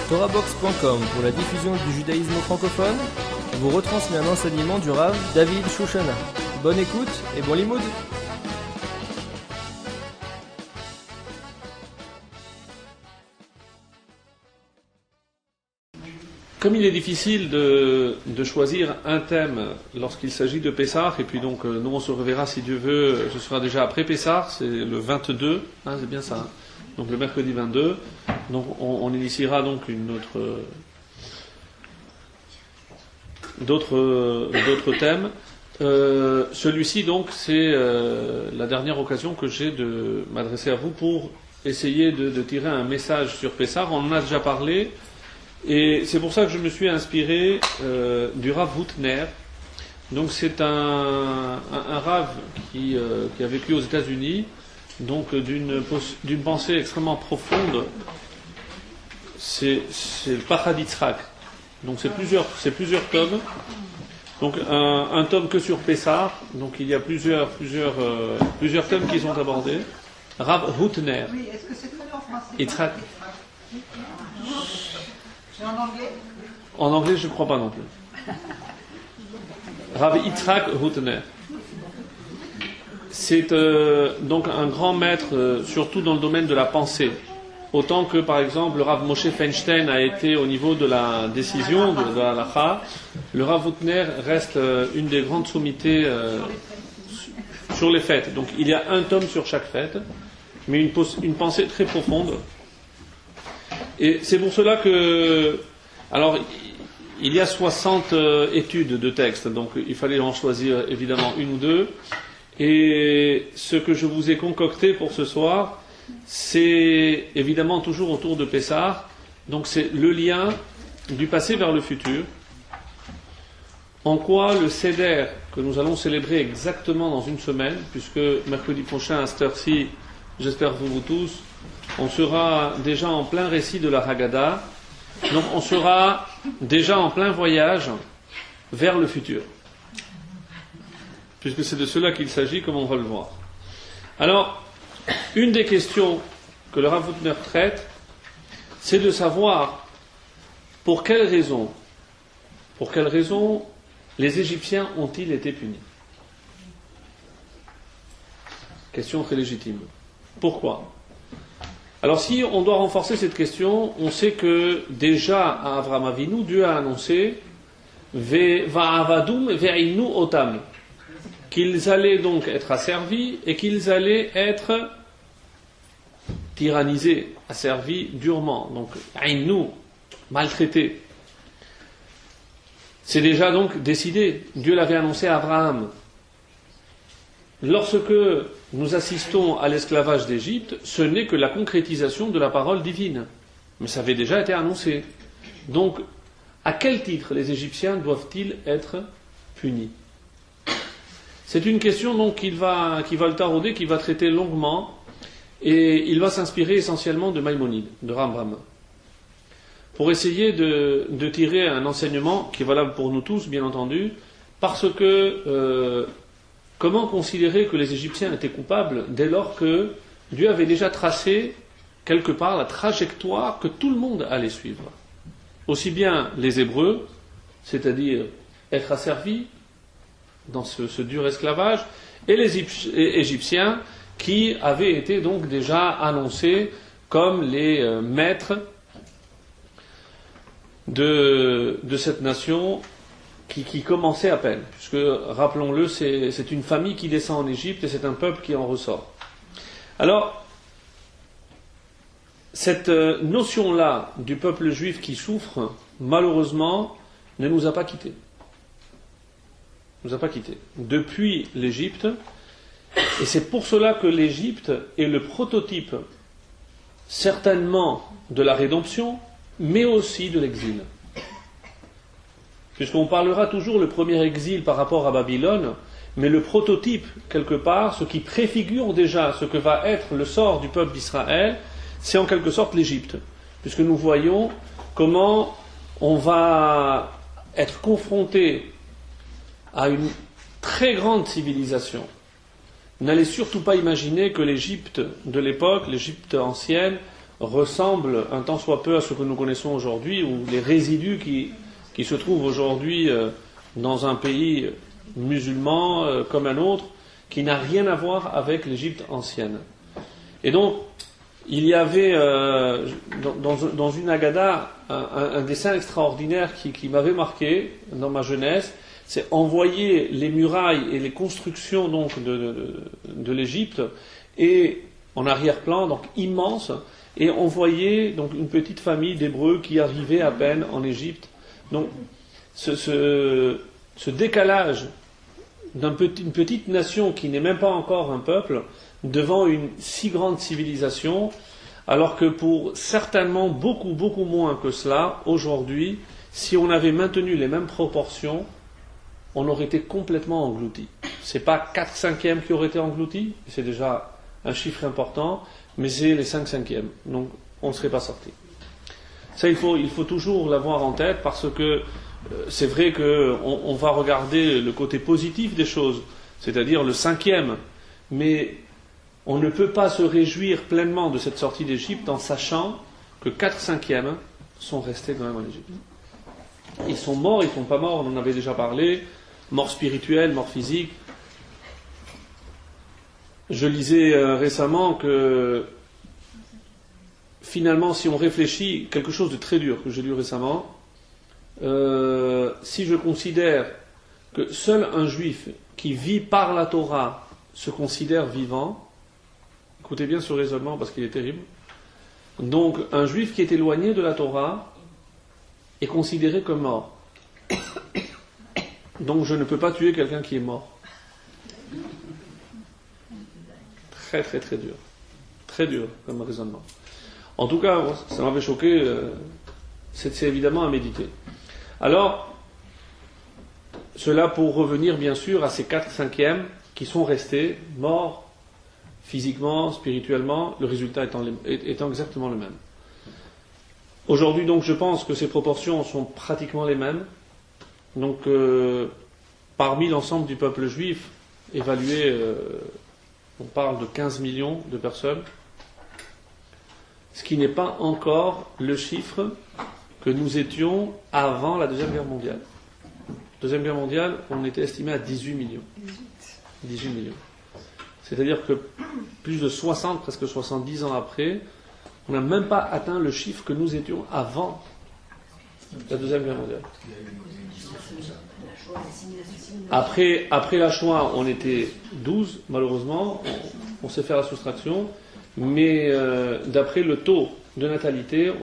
TorahBox.com pour la diffusion du judaïsme francophone vous retransmet un enseignement du Rav David Shoshana. Bonne écoute et bon limoud. Comme il est difficile de choisir un thème lorsqu'il s'agit de Pessah, et puis donc nous on se reverra si Dieu veut, ce sera déjà après Pessah, c'est le 22, c'est bien ça, hein, donc le mercredi 22, donc on initiera donc d'autres thèmes. Celui-ci donc c'est la dernière occasion que j'ai de m'adresser à vous pour essayer de tirer un message sur Pessah. On en a déjà parlé. Et c'est pour ça que je me suis inspiré du Rav Hutner. Donc c'est un Rav qui a vécu aux États-Unis, donc d'une pensée extrêmement profonde. C'est le Pachad Yitzhak. Donc c'est plusieurs tomes. Donc un tome que sur Pessah. Donc il y a plusieurs thèmes qui sont abordés. Rav Hutner. Oui, est-ce que c'est traduit en français? Yitzhak. C'est en anglais? En anglais, je ne crois pas non plus. Rav Yitzhak Hutner. C'est donc un grand maître, surtout dans le domaine de la pensée. Autant que, par exemple, le Rav Moshe Feinstein a été au niveau de la décision, de la halakha, le Rav Hutner reste une des grandes sommités sur les fêtes. Donc il y a un tome sur chaque fête, mais une pensée très profonde. Et c'est pour cela que, alors, il y a 60 études de textes, donc il fallait en choisir évidemment une ou deux. Et ce que je vous ai concocté pour ce soir, c'est évidemment toujours autour de Pessah. Donc c'est le lien du passé vers le futur. En quoi le Seder que nous allons célébrer exactement dans une semaine, puisque mercredi prochain à cette heure-ci, j'espère vous tous, on sera déjà en plein récit de la Haggadah, donc on sera déjà en plein voyage vers le futur, puisque c'est de cela qu'il s'agit, comme on va le voir. Alors, une des questions que le Rav Hutner traite, c'est de savoir pour quelles raisons les Égyptiens ont-ils été punis. Question très légitime. Pourquoi ? Alors si on doit renforcer cette question, on sait que déjà à Avraham Avinu, Dieu a annoncé Va'avadum ve'inu otam, qu'ils allaient donc être asservis et qu'ils allaient être tyrannisés, asservis durement, donc ainu, maltraités. C'est déjà donc décidé, Dieu l'avait annoncé à Abraham. Lorsque nous assistons à l'esclavage d'Égypte, ce n'est que la concrétisation de la parole divine. Mais ça avait déjà été annoncé. Donc, à quel titre les Égyptiens doivent-ils être punis ? C'est une question donc qu'il va le tarauder, qu'il va traiter longuement, et il va s'inspirer essentiellement de Maïmonide, de Rambam, pour essayer de tirer un enseignement qui est valable pour nous tous, bien entendu, parce que comment considérer que les Égyptiens étaient coupables dès lors que Dieu avait déjà tracé quelque part la trajectoire que tout le monde allait suivre. Aussi bien les Hébreux, c'est-à-dire être asservis dans ce dur esclavage, et les Égyptiens qui avaient été donc déjà annoncés comme les maîtres de cette nation qui commençait à peine, puisque, rappelons-le, c'est une famille qui descend en Égypte et c'est un peuple qui en ressort. Alors, cette notion-là du peuple juif qui souffre, malheureusement, ne nous a pas quittés. Depuis l'Égypte, et c'est pour cela que l'Égypte est le prototype, certainement, de la rédemption, mais aussi de l'exil. Puisqu'on parlera toujours le premier exil par rapport à Babylone, mais le prototype, quelque part, ce qui préfigure déjà ce que va être le sort du peuple d'Israël, c'est en quelque sorte l'Égypte. Puisque nous voyons comment on va être confronté à une très grande civilisation. N'allez surtout pas imaginer que l'Égypte de l'époque, l'Égypte ancienne, ressemble un tant soit peu à ce que nous connaissons aujourd'hui, ou les résidus qui se trouvent aujourd'hui dans un pays musulman comme un autre, qui n'a rien à voir avec l'Égypte ancienne. Et donc, il y avait dans une Haggadah un dessin extraordinaire qui m'avait marqué dans ma jeunesse. C'est envoyer les murailles et les constructions donc de l'Égypte et en arrière-plan, donc immense, et on voyait donc une petite famille d'Hébreux qui arrivait à peine en Égypte. Donc ce décalage d'une petite nation qui n'est même pas encore un peuple devant une si grande civilisation, alors que pour certainement beaucoup moins que cela, aujourd'hui, si on avait maintenu les mêmes proportions, on aurait été complètement englouti. C'est pas 4/5 qui auraient été engloutis, c'est déjà un chiffre important, mais c'est les 5/5. Donc on ne serait pas sorti. Ça, il faut toujours l'avoir en tête, parce que c'est vrai qu'on va regarder le côté positif des choses, c'est-à-dire le 5e, mais on ne peut pas se réjouir pleinement de cette sortie d'Égypte en sachant que 4/5 sont restés quand même en Égypte. Ils sont morts, ils ne sont pas morts, on en avait déjà parlé, mort spirituelle, mort physique. Je lisais récemment que finalement, si on réfléchit, quelque chose de très dur que j'ai lu récemment, si je considère que seul un juif qui vit par la Torah se considère vivant, écoutez bien ce raisonnement parce qu'il est terrible, donc un juif qui est éloigné de la Torah est considéré comme mort. Donc je ne peux pas tuer quelqu'un qui est mort. Très dur. Très dur comme raisonnement. En tout cas, ça m'avait choqué, c'est évidemment à méditer. Alors, cela pour revenir bien sûr à ces 4/5 qui sont restés morts physiquement, spirituellement, le résultat étant exactement le même. Aujourd'hui donc je pense que ces proportions sont pratiquement les mêmes. Donc parmi l'ensemble du peuple juif, évalué, on parle de 15 millions de personnes, ce qui n'est pas encore le chiffre que nous étions avant la Deuxième Guerre mondiale. Deuxième Guerre mondiale, on était estimé à 18 millions. 18 millions. C'est-à-dire que plus de 60, presque 70 ans après, on n'a même pas atteint le chiffre que nous étions avant la Deuxième Guerre mondiale. Après la Shoah, on était 12, malheureusement, on sait faire la soustraction, mais d'après le taux de natalité,